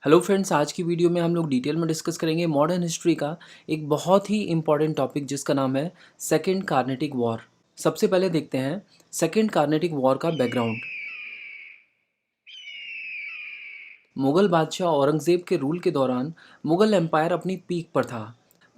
Hello friends, आज की video में हम लोग डिटेल में डिस्कस करेंगे मॉडर्न हिस्ट्री का एक बहुत ही इंपॉर्टेंट टॉपिक जिसका नाम है सेकेंड कार्नेटिक वॉर। सबसे पहले देखते हैं सेकेंड कार्नेटिक वॉर का बैकग्राउंड। मुगल बादशाह औरंगज़ेब के रूल के दौरान मुगल एम्पायर अपनी पीक पर था।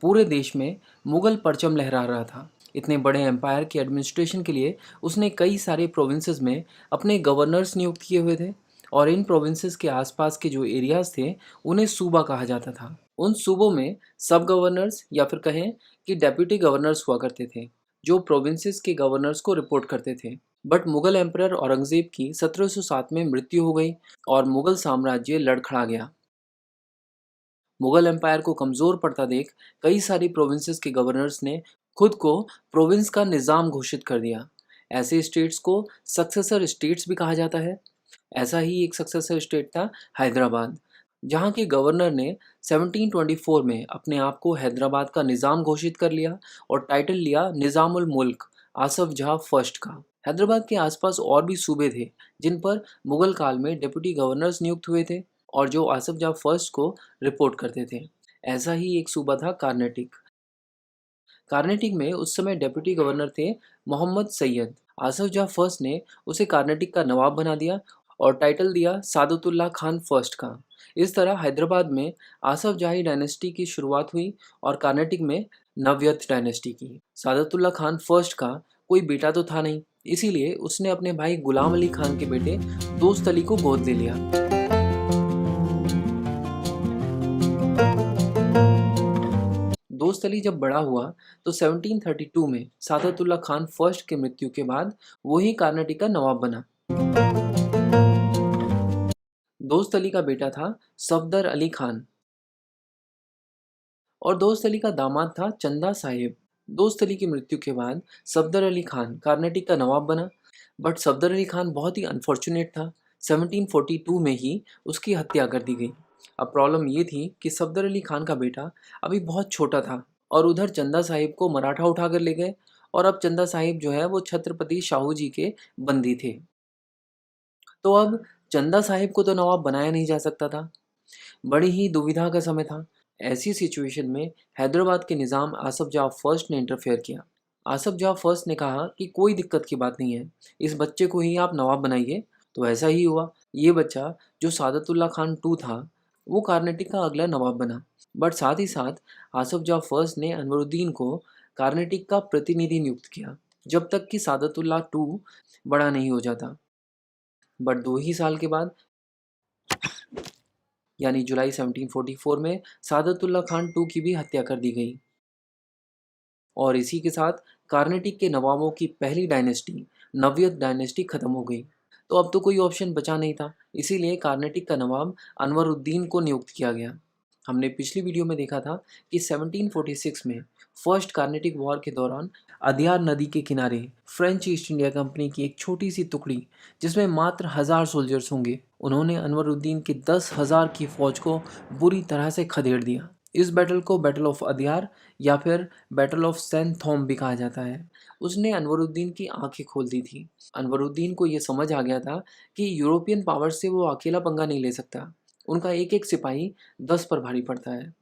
पूरे देश में मुगल परचम लहरा रहा था। इतने बड़े एम्पायर के एडमिनिस्ट्रेशन के लिए उसने कई सारे प्रोविंसेस में अपने गवर्नर्स नियुक्त किए हुए थे और इन प्रोविंसेस के आसपास के जो एरियाज थे उन्हें सूबा कहा जाता था। उन सूबों में सब गवर्नर्स या फिर कहें कि डेप्यूटी गवर्नर्स हुआ करते थे जो प्रोविंसेस के गवर्नर्स को रिपोर्ट करते थे। बट मुगल एम्परर औरंगज़ेब की 1707 में मृत्यु हो गई और मुगल साम्राज्य लड़खड़ा गया। मुगल एम्पायर को कमज़ोर पड़ता देख कई सारी प्रोविंसेस के गवर्नर्स ने खुद को प्रोविंस का निज़ाम घोषित कर दिया। ऐसे स्टेट्स को सक्सेसर स्टेट्स भी कहा जाता है। ऐसा ही एक सक्सेसर स्टेट था हैदराबाद, जहाँ के गवर्नर ने 1724 में अपने आप को हैदराबाद का निज़ाम घोषित कर लिया और टाइटल लिया निज़ामुल मुल्क आसफ जहाँ फर्स्ट का। हैदराबाद के आसपास और भी सूबे थे जिन पर मुगल काल में डिप्टी गवर्नर्स नियुक्त हुए थे और जो आसफ जहाँ फर्स्ट को रिपोर्ट करते थे। ऐसा ही एक सूबा था कार्नेटिक। कार्नेटिक में उस समय डेप्यूटी गवर्नर थे मोहम्मद सैयद। आसफ जाह फर्स्ट ने उसे कार्नेटिक का नवाब बना दिया और टाइटल दिया सादतुल्ला खान फर्स्ट का। इस तरह हैदराबाद में आसफ जाही डायनेस्टी की शुरुआत हुई और कार्नेटिक में नव्यत डायनेस्टी की। सादतुल्ला खान फर्स्ट का कोई बेटा तो था नहीं, इसीलिए उसने अपने भाई गुलाम अली खान के बेटे दोस्त अली को गोद ले लिया। दोस्त अली जब बड़ा हुआ तो 1732 में सादतुल्ला खान फर्स्ट के मृत्यु के बाद वही कर्नाटक का नवाब बना। दोस्त अली का बेटा था सफदर अली खान और दोस्त अली का दामाद था चंदा साहिब। दोस्त अली की मृत्यु के बाद सफदर अली खान कर्नाटक का नवाब बना। बट सफदर अली खान बहुत ही अनफॉर्चुनेट था। 1742 में ही उसकी हत्या कर दी गई। अब प्रॉब्लम ये थी कि सफदर अली खान का बेटा अभी बहुत छोटा था और उधर चंदा साहिब को मराठा उठा कर ले गए और अब चंदा साहिब जो है वो छत्रपति शाहू जी के बंदी थे। तो अब चंदा साहिब को तो नवाब बनाया नहीं जा सकता था। बड़ी ही दुविधा का समय था। ऐसी सिचुएशन में हैदराबाद के निज़ाम आसफ जाह फर्स्ट ने इंटरफेयर किया। आसफ जाह फर्स्ट ने कहा कि कोई दिक्कत की बात नहीं है, इस बच्चे को ही आप नवाब बनाइए। तो ऐसा ही हुआ। ये बच्चा जो सादतुल्ला खान टू था वो कार्नेटिक का अगला नवाब बना। बट साथ ही साथ आसफ जाह फर्स्ट ने अनवरुद्दीन को कार्नेटिक का प्रतिनिधि नियुक्त किया जब तक कि सादतुल्ला टू बड़ा नहीं हो जाता। बट 2 ही साल के बाद यानी जुलाई 1744 में सादतुल्ला खान टू की भी हत्या कर दी गई और इसी के साथ कार्नेटिक के नवाबों की पहली डायनेस्टी नव्यत डायनेस्टी खत्म हो गई। तो अब तो कोई ऑप्शन बचा नहीं था, इसीलिए कार्नेटिक का नवाब अनवरुद्दीन को नियुक्त किया गया। हमने पिछली वीडियो में देखा था कि 1746 में फर्स्ट कार्नेटिक वॉर के दौरान अदयार नदी के किनारे फ्रेंच ईस्ट इंडिया कंपनी की एक छोटी सी टुकड़ी जिसमें मात्र 1000 सोल्जर्स होंगे, उन्होंने अनवरुद्दीन की 10,000 की फौज को बुरी तरह से खदेड़ दिया। इस बैटल को बैटल ऑफ अदयार या फिर बैटल ऑफ सेंट थॉम भी कहा जाता है। उसने अनवरुद्दीन की आंखें खोल दी थी। अनवरुद्दीन को यह समझ आ गया था कि यूरोपियन पावर से वो अकेला पंगा नहीं ले सकता, उनका एक एक सिपाही 10 पर भारी पड़ता है।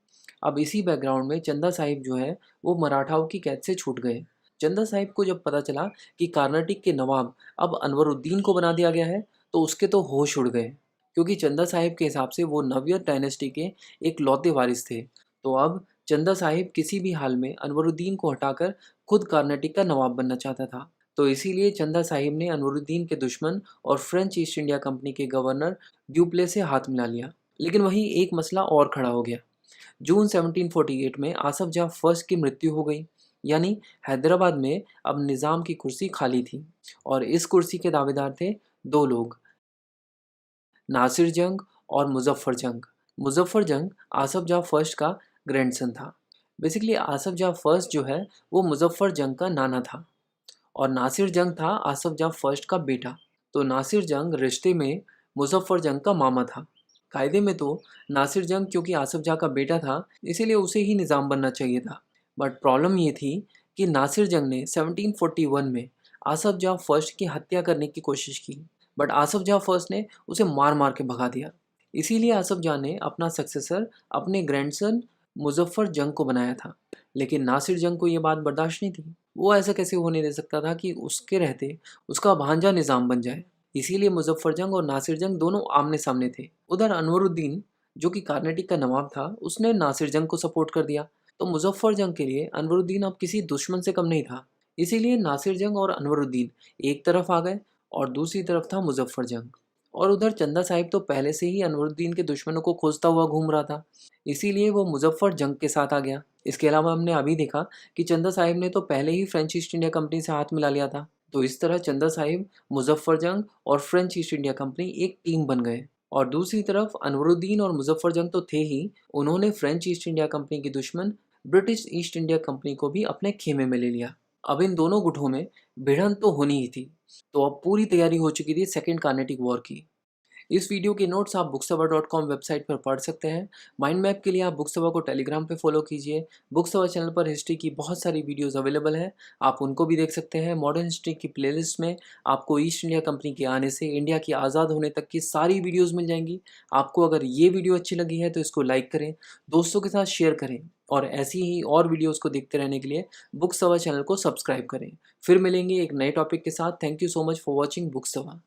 अब इसी बैकग्राउंड में चंदा साहिब जो है वो मराठाओं की कैद से छूट गए। चंदा साहिब को जब पता चला कि कार्नाटिक के नवाब अब अनवरुद्दीन को बना दिया गया है तो उसके तो होश उड़ गए, क्योंकि चंदा साहिब के हिसाब से वो नव्यत डायनेस्टी के एक लौते वारिस थे। तो अब चंदा साहिब किसी भी हाल में अनवरुद्दीन को हटाकर खुद कार्नाटिक का नवाब बनना चाहता था। तो इसीलिए चंदा साहिब ने अनवरुद्दीन के दुश्मन और फ्रेंच ईस्ट इंडिया कंपनी के गवर्नर ड्यूप्ले से हाथ मिला लिया। लेकिन वहीं एक मसला और खड़ा हो गया। जून 1748 में आसफ जाह फर्स्ट की मृत्यु हो गई, यानी हैदराबाद में अब निज़ाम की कुर्सी खाली थी और इस कुर्सी के दावेदार थे दो लोग, नासिर जंग और मुजफ्फर जंग। मुजफ्फर जंग आसफ जाह फर्स्ट का ग्रैंडसन था। बेसिकली आसफ जाह फर्स्ट जो है वो मुजफ्फर जंग का नाना था और नासिर जंग था आसफ जाह फर्स्ट का बेटा। तो नासिर जंग रिश्ते में मुजफ्फर जंग का मामा था। कायदे में तो नासिर जंग क्योंकि आसफ जाह का बेटा था इसीलिए उसे ही निज़ाम बनना चाहिए था। बट प्रॉब्लम ये थी कि नासिर जंग ने 1741 में आसफ जाह फर्स्ट की हत्या करने की कोशिश की, बट आसफ जाह फर्स्ट ने उसे मार मार के भगा दिया। इसीलिए आसफ जाह ने अपना सक्सेसर अपने ग्रैंडसन मुजफ्फर जंग को बनाया था। लेकिन नासिर जंग को ये बात बर्दाश्त नहीं थी। वो ऐसा कैसे होने दे सकता था कि उसके रहते उसका भांजा निज़ाम बन जाए। इसीलिए मुजफ्फर जंग और नासिर जंग दोनों आमने सामने थे। उधर अनवरुद्दीन, जो कि कार्नेटिक का नवाब था, उसने नासिर जंग को सपोर्ट कर दिया। तो मुजफ्फर जंग के लिए अनवरुद्दीन अब किसी दुश्मन से कम नहीं था। इसीलिए नासिर जंग और अनवरुद्दीन एक तरफ आ गए और दूसरी तरफ था मुजफ्फर जंग। और उधर चंदा साहिब तो पहले से ही अनवरुद्दीन के दुश्मनों को खोजता हुआ घूम रहा था। इसीलिए वो मुजफ्फर जंग के साथ आ गया। इसके अलावा हमने अभी देखा कि चंदा साहिब ने तो पहले ही फ्रेंच ईस्ट इंडिया कंपनी से हाथ मिला लिया था। तो इस तरह चंदा साहिब, मुजफ्फर जंग और फ्रेंच ईस्ट इंडिया कंपनी एक टीम बन गए। और दूसरी तरफ अनवरुद्दीन और मुजफ्फर जंग तो थे ही, उन्होंने फ्रेंच ईस्ट इंडिया कंपनी की दुश्मन ब्रिटिश ईस्ट इंडिया कंपनी को भी अपने खेमे में ले लिया। अब इन दोनों गुटों में भिड़ंत तो होनी ही थी। तो अब पूरी तैयारी हो चुकी थी सेकेंड कार्नेटिक वॉर की। इस वीडियो के नोट्स आप booksawa.com वेबसाइट पर पढ़ सकते हैं। माइंड मैप के लिए आप बुकसवा को टेलीग्राम पे फॉलो कीजिए। बुकसवा चैनल पर हिस्ट्री की बहुत सारी वीडियोस अवेलेबल हैं, आप उनको भी देख सकते हैं। मॉडर्न हिस्ट्री की प्लेलिस्ट में आपको ईस्ट इंडिया कंपनी के आने से इंडिया की आज़ाद होने तक की सारी वीडियोज़ मिल जाएंगी। आपको अगर ये वीडियो अच्छी लगी है तो इसको लाइक करें, दोस्तों के साथ शेयर करें और ऐसी ही और वीडियोज़ को देखते रहने के लिए बुकसवा चैनल को सब्सक्राइब करें। फिर मिलेंगे एक नए टॉपिक के साथ। Thank you so much for watching बुकसवा।